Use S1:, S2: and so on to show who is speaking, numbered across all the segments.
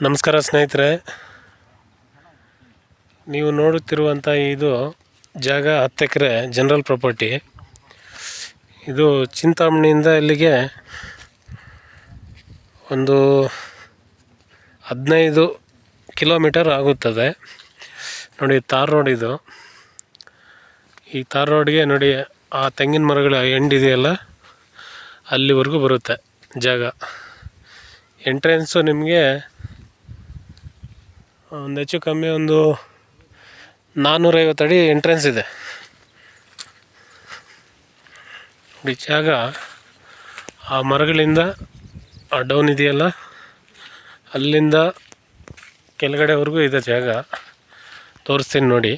S1: ನಮಸ್ಕಾರ ಸ್ನೇಹಿತರೆ, ನೀವು ನೋಡುತ್ತಿರುವಂಥ ಇದು ಜಾಗ 10 ಎಕರೆ ಜನರಲ್ ಪ್ರಾಪರ್ಟಿ. ಇದು ಚಿಂತಾಮಣಿಯಿಂದ ಇಲ್ಲಿಗೆ ಒಂದು 15 ಕಿಲೋಮೀಟರ್ ಆಗುತ್ತದೆ. ನೋಡಿ, ತಾರ್ ರೋಡ್ ಇದು. ಈ ತಾರ್ ರೋಡ್ಗೆ ನೋಡಿ, ಆ ತೆಂಗಿನ ಮರಗಳ ಎಂಡಿದೆಯಲ್ಲ, ಅಲ್ಲಿವರೆಗೂ ಬರುತ್ತೆ ಜಾಗ. ಎಂಟ್ರೆನ್ಸು ನಿಮಗೆ ಒಂದು ಹೆಚ್ಚು ಕಮ್ಮಿ ಒಂದು 450 ಅಡಿ ಎಂಟ್ರೆನ್ಸ್ ಇದೆ. ಈ ಜಾಗ ಆ ಮರಗಳಿಂದ ಆ ಡೌನ್ ಇದೆಯಲ್ಲ, ಅಲ್ಲಿಂದ ಕೆಳಗಡೆವರೆಗೂ ಇದೆ ಜಾಗ. ತೋರಿಸ್ತೀನಿ ನೋಡಿ.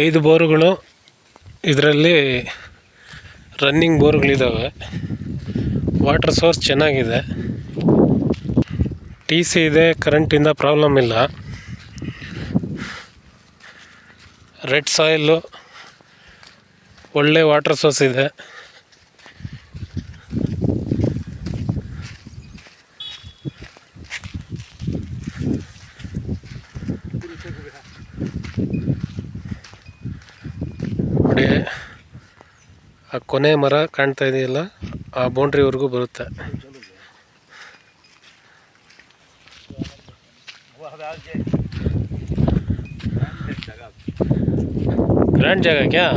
S1: ಐದು ಬೋರುಗಳು ಇದರಲ್ಲಿ ರನ್ನಿಂಗ್ ಬೋರ್ಗಳಿದ್ದಾವೆ. ವಾಟರ್ ಸೋರ್ಸ್ ಚೆನ್ನಾಗಿದೆ. TC ಇದೆ, ಕರೆಂಟಿಂದ ಪ್ರಾಬ್ಲಮ್ ಇಲ್ಲ. ರೆಡ್ ಸಾಯಿಲು, ಒಳ್ಳೆ ವಾಟರ್ ಸೋರ್ಸ್ ಇದೆ. ನೋಡಿ, ಆ ಕೊನೆ ಮರ ಕಾಣ್ತಾ ಇದೆಯಲ್ಲ, ಆ ಬೌಂಡ್ರಿವರೆಗೂ ಬರುತ್ತೆ. ಗ್ರ್ಯಾಂಡ್ ಜಾಗ ಕ್ಯಾ